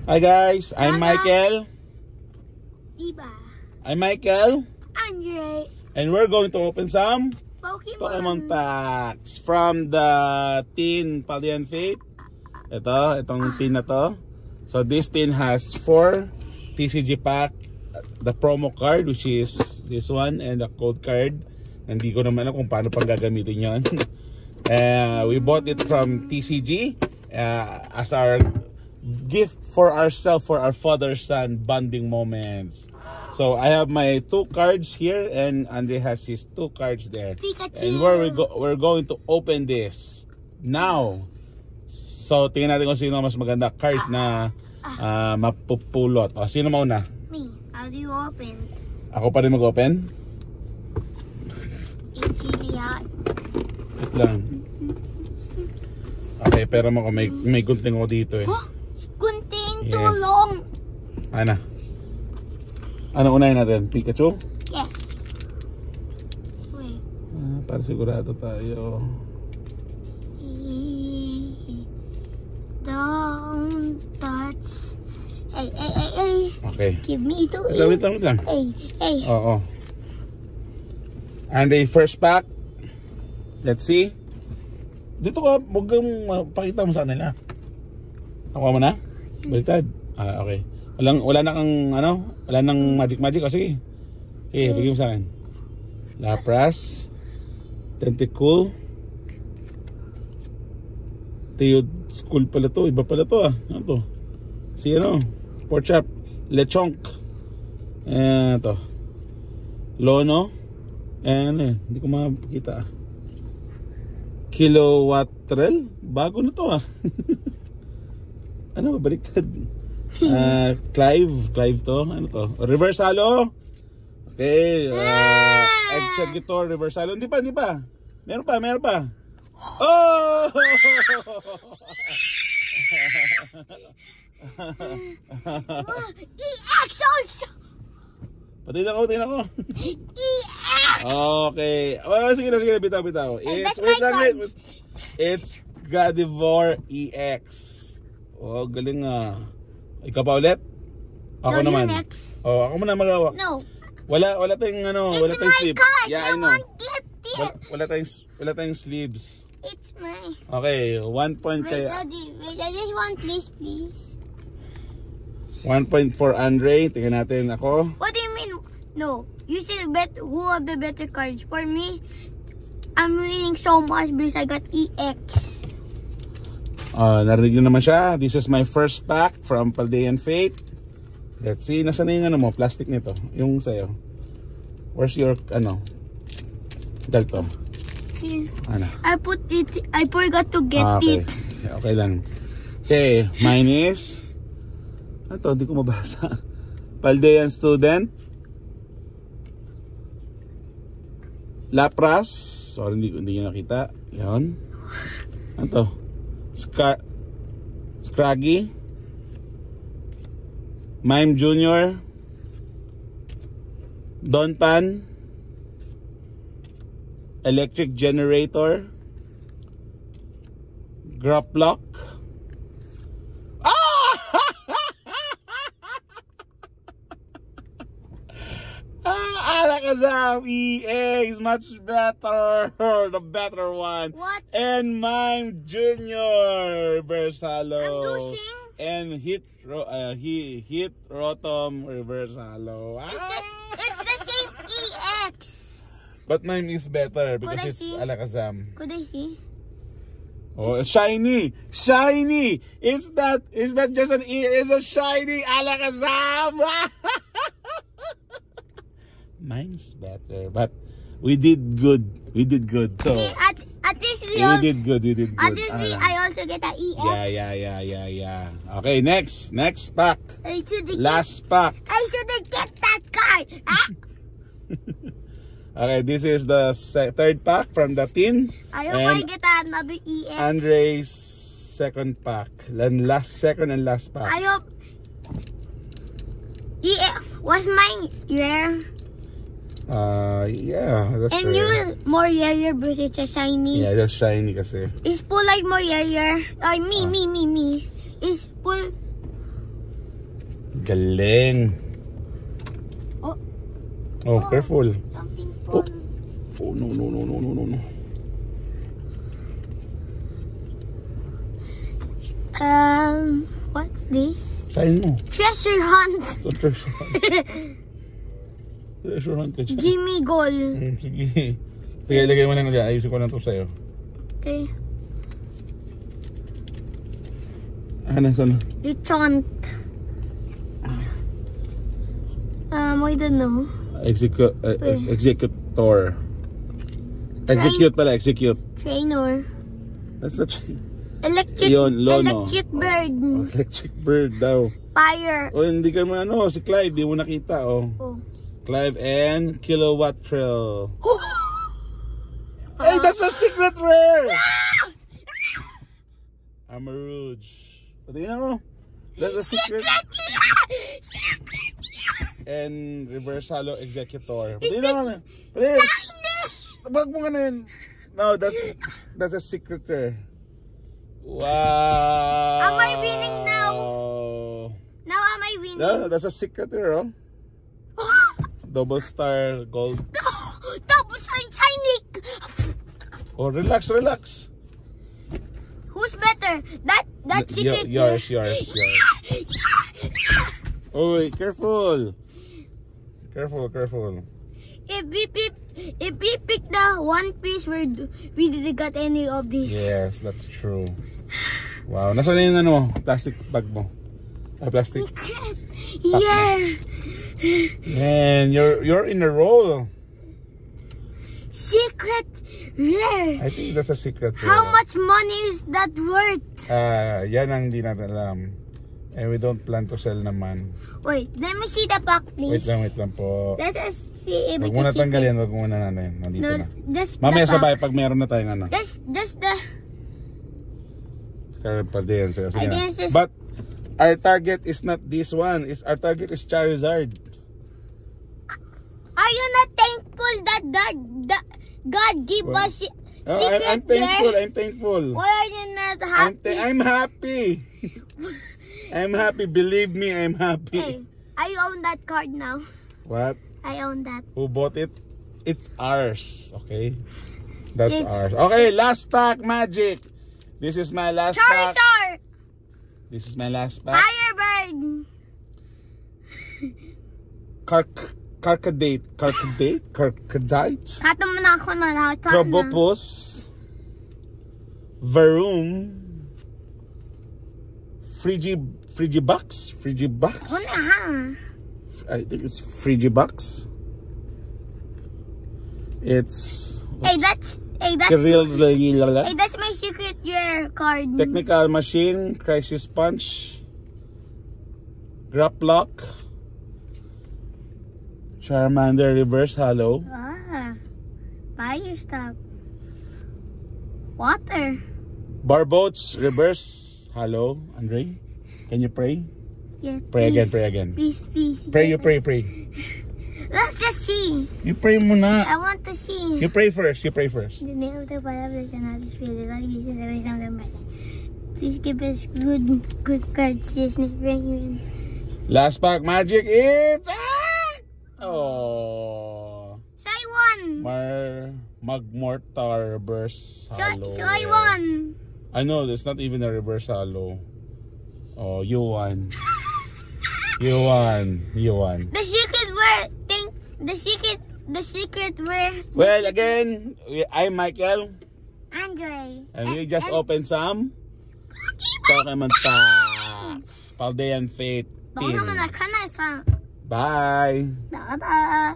Hi guys, I'm Michael. Diba? I'm Michael. Andre. And we're going to open some Pokemon packs from the tin Paldean Faith. Itong tin na to. So this tin has 4 TCG pack. The promo card, which is this one, and the code card. Hindi ko naman alam kung paano pang gagamitin yon. We bought it from TCG as our gift for ourselves, for our father-son bonding moments. So I have my 2 cards here, and Andre has his 2 cards there. Pikachu. And we're going to open this now. So tingnan natin kung sino mas maganda cards na mapupulot. O, sino mauna? Me. How do you open? Ako pa rin mag-open? It's really hot. Wait lang. Okay, pero may gunting ako dito eh. Huh? Gunting Yes. tulong. Ano unahin natin? Pikachu? Yes. Wait. Para sigurado tayo. Don't touch. Hey. Okay. Give me to eat. Wait lang. Hey. Oo. And the first pack. Let's see. Dito ka, huwag kang pakita mo sa kanila. Nakuha mo na? Baliktad. Okay. Wala na kang wala nang magic. O sige. Okay, bigyan mo sa akin. Lapras. Tentacool. Theo School pala to. Iba pala to Ano to? Si Porchap. Lechonk. To. Lono. Hindi ko makikita Kilowattrel. Bago na to Ano ba? Baliktad. Clive to. Ano to? Reverse Halo. Okay. Executor Reverse Halo. Hindi pa. Meron pa. Oh! EX also. Patingin ako. EX. Okay. Sige na. Bitaw. It's Gardevoir EX. Oh, galing Ikaw pa ulit? Ako No, naman. you next. Ako muna magawak. No. Wala tayong wala tayong sleeve. Yeah, I know. Wala tayong sleeves. It's mine. Okay, 1 point Wait, kay Daddy. Wait, I just want please. 1 point for Andre. Tingnan natin ako. What do you mean? No. You should bet who have the better cards. For me, I'm winning so much because I got EX. Narinig nyo naman siya. This is my first pack from Paldean Faith. Let's see. Nasaan na yung plastic nito? Yung sa'yo. Where's your, dalto? I forgot to get okay. it. Okay lang. Okay, mine is, hindi ko mabasa. Paldean Student. Lapras. Sorry, hindi nyo nakita. Yan. Ano to? Scraggy. Mime Jr. Donpan. Electric Generator. Graplock. Alakazam EA is much better. The better one. What? And Mime Jr. Versalo. I'm losing. And Hit Rotom Reverse Halo. It's the same EX. But mine is better because Could I it's see? Alakazam. Could I see? Oh, it's shiny! It's not just an E, it's a shiny Alakazam! Mine's better, but we did good. So At least we did good. At least I also get an EX. Yeah. Okay, next pack. Last pack. I should get that card. Okay, this is the third pack from the tin. I hope I get another EX. Andre's second pack. Second and last pack. I hope EX was mine rare. Yeah, that's And you more rare because it's a shiny. Yeah, that's shiny kasi. It's full like more rare. Me. It's full. Galing. Oh, Oh, careful. something Oh. fun. Oh, no, no, no, no, no, no, no. What's this? Sain mo. Treasure hunt. Ito, treasure hunt. Treasure hunt ka dyan. Gimme goal. Sige. Sige, ilagay mo lang dyan. Ayusin ko lang ito sa'yo. Okay. Ano, sana? Lechont. I don't know. Executor. Execute pala, execute. Trainer. That's the Electric. Yun, Lono. Electric bird. electric bird daw. Fire. O, hindi ka man ano, si Clive, di mo nakita, oh. Oh. Clive and Kilowatt Trail. Hey, that's a secret rare! Amarouge. Patingin mo. That's a secret. And reverse halo executor. Patingin mo. Wag mo nga na yun. No, that's a secret rare. Wow. Am I winning now? Now am I winning? No, that's a secret rare, oh. Double star gold. Double shiny. Oh, relax, relax. Who's better? That chicken. Yours. Oh, wait, careful. Careful. If we pick the one piece, we didn't get any of these. Yes, that's true. Wow, nasa na yung ano, plastic bag mo? Plastic. Yeah. Man, you're in a roll. Secret rare. I think that's a secret. How much money is that worth? Yan ang hindi natin alam. And we don't plan to sell naman. Wait, let me see the pack, please. Wait lang po. Let's see if Wag it's muna a secret. tanggalin, wag muna natin. Nandito No, na. just Mamaya the pack. sabay pag meron na tayong ano. Just the. Kaya pa din. Sige, I guess it's- But our target is not this one. Our target is Charizard. Are you not thankful that God give us secret I'm thankful. rare? I'm thankful. Why are you not happy? I'm happy. I'm happy. Believe me, I'm happy. Hey, I own that card now. What? I own that. Who bought it? It's ours. Okay? That's It's- ours. Okay, last pack, Magic. This is my last pack. Charizard! This is my last pack. Firebird! Carcadate. Kata mo na ako na lahat. Probopus. Varoom. Frigibox. Ako na ha. I think it's Frigibox. It's That's Kirill. my secret rare card. Technical Machine, Crisis Punch, Graplock, Charmander Reverse Halo, Fire stuff. Water. Barboats Reverse Halo. Andre, can you pray? Yeah, Pray please. again. Please. Pray, you pray. Let's just see. You pray muna. I want to see. You pray first. The name of the Bible cannot be filled. God uses every sound of my Please give us good cards. Yes, name. Last pack, Magic. It's oh. So I won. Magmortar Reverse Halo. So I won. I know, it's not even a reverse halo. Oh, you won. You won. The secret word. The secret word. Well, again, I'm Michael. Andre. And we just opened some Pokemon packs. Paldean Fate Baka pin. naman na ka na sa. Bye. Bye.